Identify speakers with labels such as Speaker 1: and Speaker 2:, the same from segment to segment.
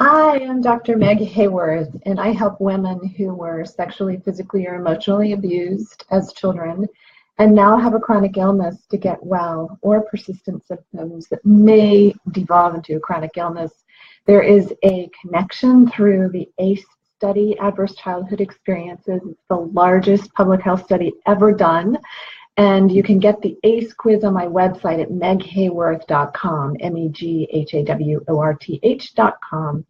Speaker 1: Hi, I'm Dr. Meg Haworth, and I help women who were sexually, physically, or emotionally abused as children and now have a chronic illness to get well, or persistent symptoms that may devolve into a chronic illness. There is a connection through the ACE study, Adverse Childhood Experiences. It's the largest public health study ever done. And you can get the ACE quiz on my website at meghaworth.com, meghaworth.com.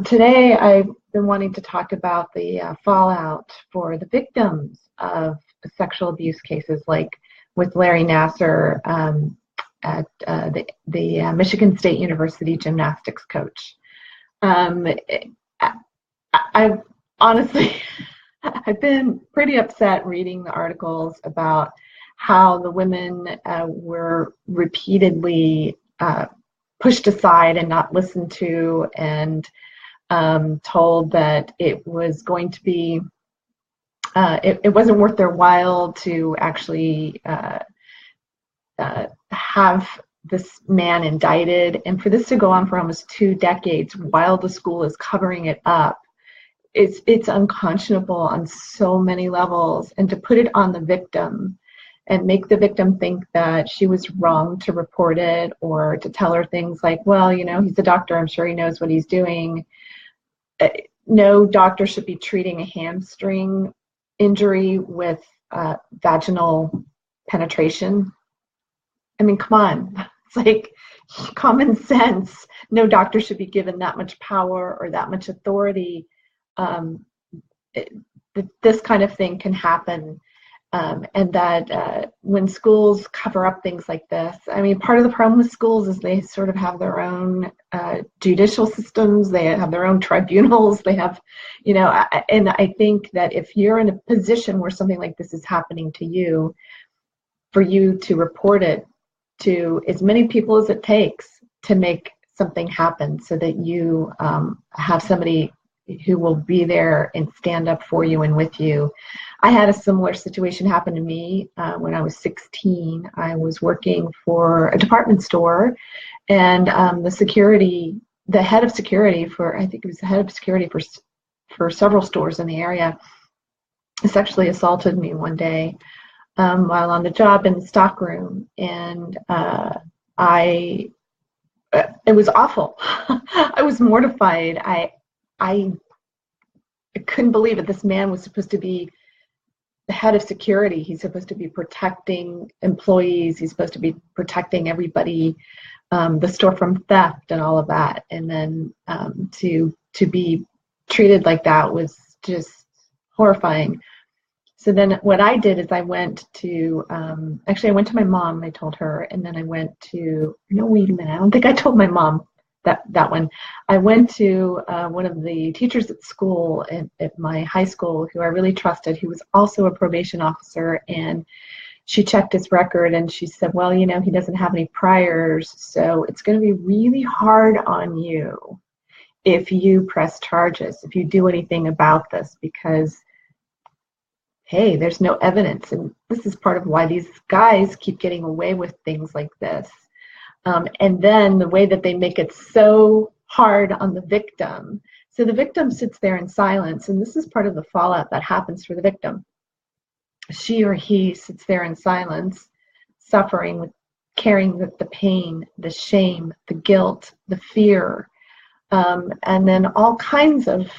Speaker 1: Today, I've been wanting to talk about the fallout for the victims of sexual abuse cases, like with Larry Nassar at the Michigan State University gymnastics coach. I've honestly, I've been pretty upset reading the articles about how the women were repeatedly pushed aside and not listened to, and told that it was going to be, it wasn't worth their while to actually have this man indicted, and for this to go on for almost 2 decades while the school is covering it up. It's unconscionable on so many levels, and to put it on the victim and make the victim think that she was wrong to report it, or to tell her things like, well, you know, he's a doctor, I'm sure he knows what he's doing. No doctor should be treating a hamstring injury with vaginal penetration. I mean, come on. It's like common sense. No doctor should be given that much power or that much authority. This kind of thing can happen, and that when schools cover up things like this, I mean, part of the problem with schools is they sort of have their own judicial systems, they have their own tribunals, they have, you know, and I think that if you're in a position where something like this is happening to you, for you to report it to as many people as it takes to make something happen, so that you have somebody who will be there and stand up for you and with you. I had a similar situation happen to me when I was 16. I was working for a department store, and the head of security for, I think it was the head of security for several stores in the area, sexually assaulted me one day while on the job in the stockroom, and it was awful. I was mortified. I couldn't believe it. This man was supposed to be the head of security. He's supposed to be protecting employees. He's supposed to be protecting everybody, the store from theft and all of that. And then to be treated like that was just horrifying. So then what I did is I went to, actually I went to my mom, I told her, and then I went to, no, wait a minute, I don't think I told my mom that one. I went to one of the teachers at school, at my high school, who I really trusted, who was also a probation officer, and she checked his record and she said, well, you know, he doesn't have any priors, so it's going to be really hard on you if you press charges, if you do anything about this, because hey, there's no evidence, and this is part of why these guys keep getting away with things like this. And then the way that they make it so hard on the victim. So the victim sits there in silence, and this is part of the fallout that happens for the victim. She or he sits there in silence, suffering, carrying the pain, the shame, the guilt, the fear, and then all kinds of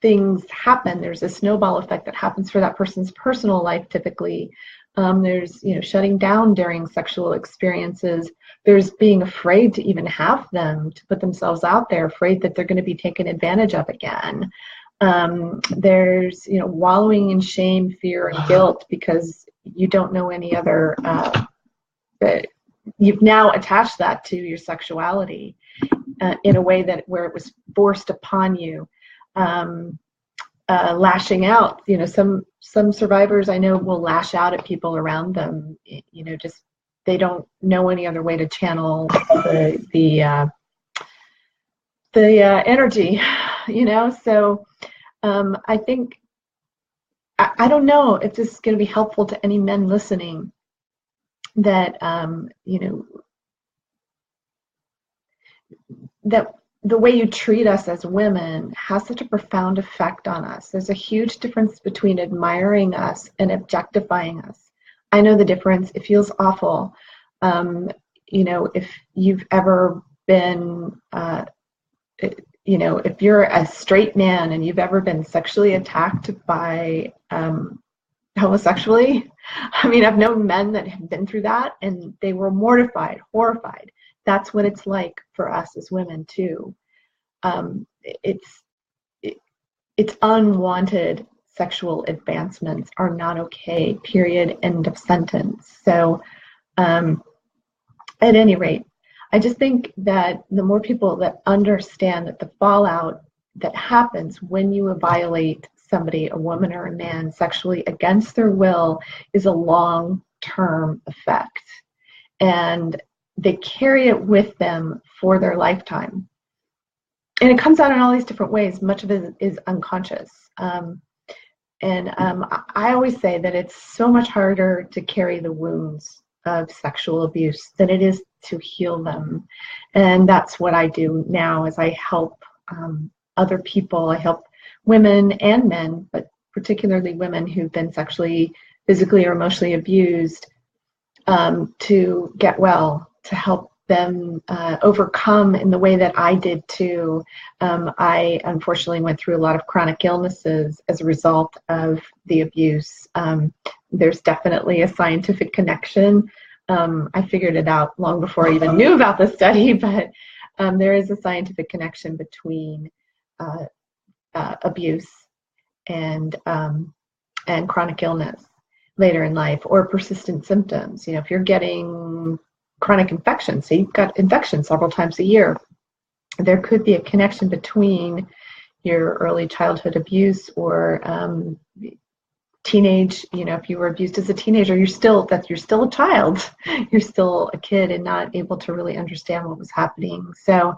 Speaker 1: things happen. There's a snowball effect that happens for that person's personal life typically. There's, you know, shutting down during sexual experiences. There's being afraid to even have them, to put themselves out there, afraid that they're going to be taken advantage of again. There's, you know, wallowing in shame, fear, and guilt because you don't know any other, you've now attached that to your sexuality in a way that where it was forced upon you. Lashing out, you know, some survivors I know will lash out at people around them, you know, just they don't know any other way to channel the energy, you know. So I think I don't know if this is going to be helpful to any men listening, that you know, that the way you treat us as women has such a profound effect on us. There's a huge difference between admiring us and objectifying us. I know the difference. It feels awful. If you've ever been, if you're a straight man and you've ever been sexually attacked by homosexually, I mean, I've known men that have been through that and they were mortified, horrified. That's what it's like for us as women too. It's unwanted sexual advancements are not okay, period, end of sentence. So at any rate, I just think that the more people that understand that the fallout that happens when you violate somebody, a woman or a man, sexually against their will is a long-term effect. And they carry it with them for their lifetime. And it comes out in all these different ways. Much of it is unconscious. I always say that it's so much harder to carry the wounds of sexual abuse than it is to heal them. And that's what I do now as I help other people. I help women and men, but particularly women who've been sexually, physically, or emotionally abused to get well, to help them overcome in the way that I did too. I unfortunately went through a lot of chronic illnesses as a result of the abuse. There's definitely a scientific connection. I figured it out long before I even knew about the study, but there is a scientific connection between abuse and chronic illness later in life, or persistent symptoms. If you're getting chronic infections, so you've got infections several times a year, there could be a connection between your early childhood abuse or teenage, if you were abused as a teenager, you're still a child, you're still a kid and not able to really understand what was happening. So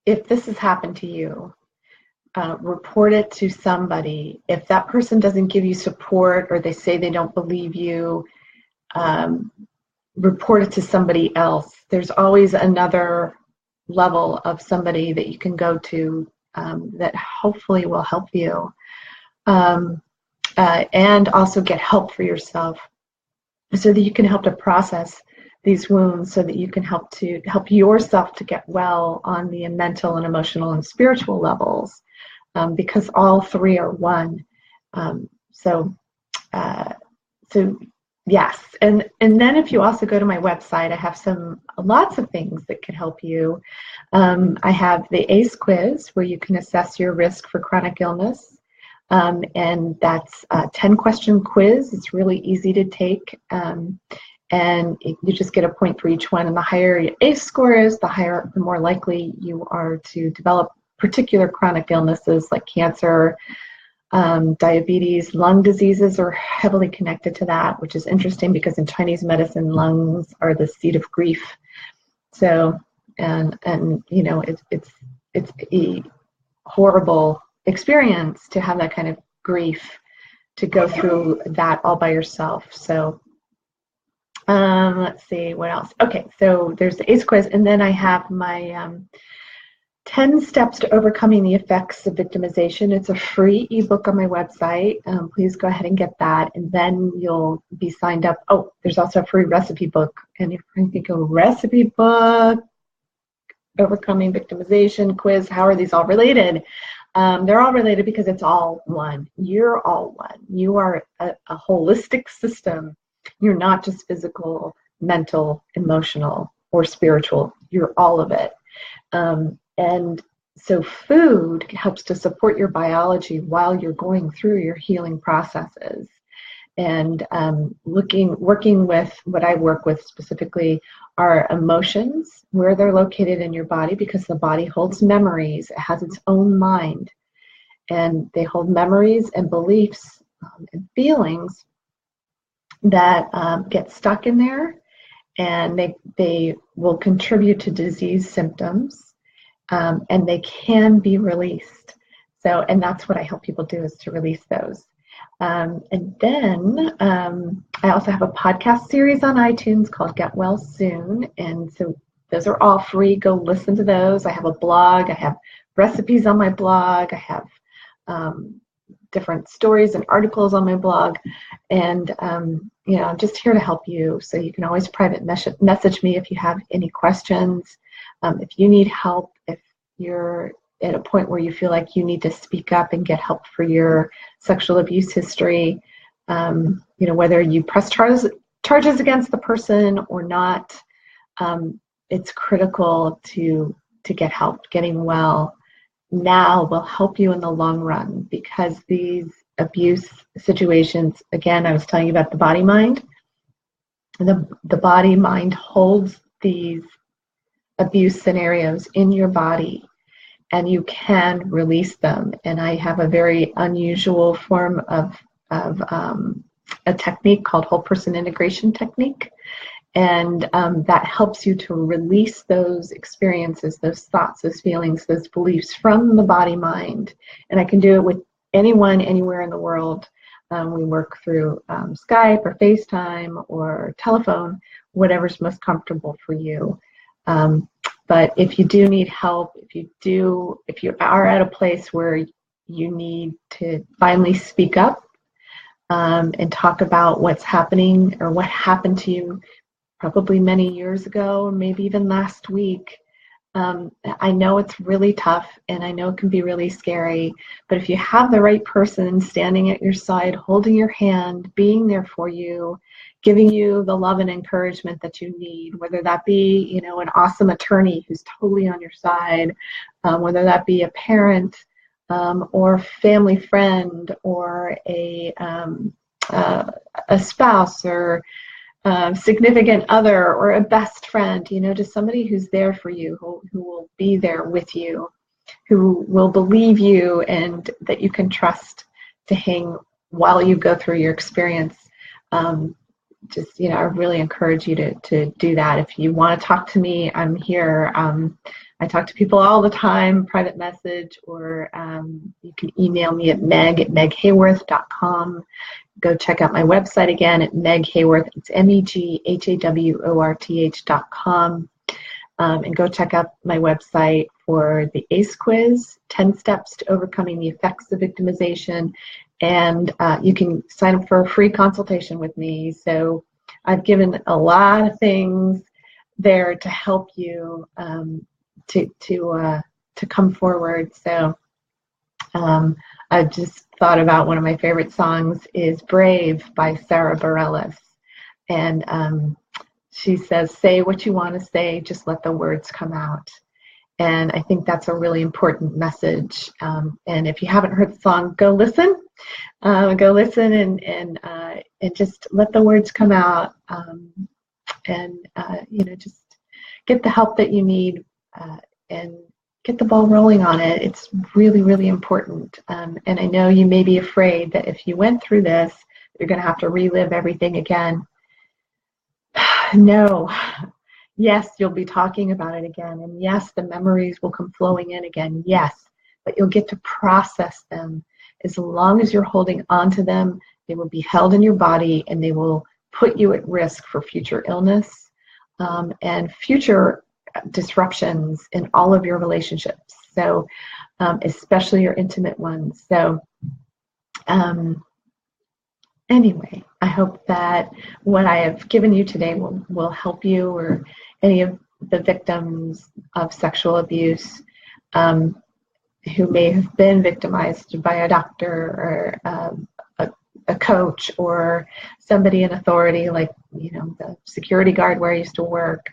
Speaker 1: if this has happened to you, report it to somebody. If that person doesn't give you support or they say they don't believe you, report it to somebody else. There's always another level of somebody that you can go to that hopefully will help you, and also get help for yourself so that you can help to process these wounds, so that you can help yourself to get well on the mental and emotional and spiritual levels, because all three are one. So yes, and then if you also go to my website, I have lots of things that can help you. I have the ACE quiz where you can assess your risk for chronic illness, and that's a 10-question quiz. It's really easy to take. And you just get a point for each one. And the higher your ACE score is, the more likely you are to develop particular chronic illnesses like cancer, diabetes. Lung diseases are heavily connected to that, which is interesting because in Chinese medicine, lungs are the seat of grief. So, and it's a horrible experience to have that kind of grief, to go through that all by yourself. So. Let's see what else. Okay, so there's the ACE quiz, and then I have my 10 Steps to Overcoming the Effects of Victimization. It's a free ebook on my website. Please go ahead and get that, and then you'll be signed up. Oh, there's also a free recipe book. And if you think a recipe book, Overcoming Victimization, quiz, how are these all related? They're all related because it's all one. You're all one. You are a holistic system. You're not just physical, mental, emotional, or spiritual. You're all of it. And so food helps to support your biology while you're going through your healing processes. And working with what I work with specifically are emotions, where they're located in your body, because the body holds memories. It has its own mind. And they hold memories and beliefs and feelings that get stuck in there, and they will contribute to disease symptoms, and they can be released. So, and that's what I help people do, is to release those. And then I also have a podcast series on iTunes called Get Well Soon. And so those are all free. Go listen to those. I have a blog. I have recipes on my blog. I have different stories and articles on my blog. And, I'm just here to help you. So you can always private message me if you have any questions. If you need help, if you're at a point where you feel like you need to speak up and get help for your sexual abuse history, whether you press charges against the person or not, it's critical to get help. Getting well now will help you in the long run, because these abuse situations, again, I was telling you about the body-mind. The body-mind holds these abuse scenarios in your body, and you can release them. And I have a very unusual form of a technique called whole person integration technique. And that helps you to release those experiences, those thoughts, those feelings, those beliefs from the body-mind. And I can do it with anyone, anywhere in the world. We work through Skype or FaceTime or telephone, whatever's most comfortable for you. But if you do need help, if you are at a place where you need to finally speak up and talk about what's happening or what happened to you probably many years ago, or maybe even last week, I know it's really tough and I know it can be really scary, but if you have the right person standing at your side, holding your hand, being there for you, giving you the love and encouragement that you need, whether that be, an awesome attorney who's totally on your side, whether that be a parent or family friend or a spouse or significant other or a best friend, just somebody who's there for you, who will be there with you, who will believe you and that you can trust to hang while you go through your experience. I really encourage you to do that. If you want to talk to me, I'm here. I talk to people all the time, private message, or you can email me at meg@meghaworth.com. Go check out my website again at Meg Haworth. It's meghaworth.com. And go check out my website for the ACE quiz, 10 Steps to Overcoming the Effects of Victimization. And you can sign up for a free consultation with me. So I've given a lot of things there to help you to come forward. So I just thought about one of my favorite songs is Brave by Sarah Bareilles. And she says, say what you want to say, just let the words come out. And I think that's a really important message. And if you haven't heard the song, go listen. And just let the words come out. Just get the help that you need and get the ball rolling on it. It's really, really important. And I know you may be afraid that if you went through this, you're going to have to relive everything again. No. Yes, you'll be talking about it again. And yes, the memories will come flowing in again. Yes, but you'll get to process them. As long as you're holding on to them, they will be held in your body and they will put you at risk for future illness and future disruptions in all of your relationships. So, especially your intimate ones. So, anyway, I hope that what I have given you today will help you or any of the victims of sexual abuse who may have been victimized by a doctor or a coach or somebody in authority, like the security guard where I used to work.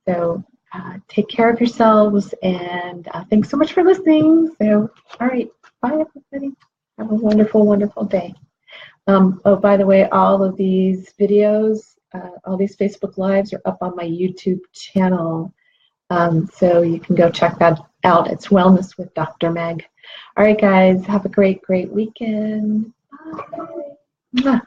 Speaker 1: So take care of yourselves, and thanks so much for listening. So, all right, bye everybody. Have a wonderful, wonderful day. Oh, by the way, all of these videos, all these Facebook Lives are up on my YouTube channel. So you can go check that out. It's Wellness with Dr. Meg. All right, guys, have a great, great weekend. Bye.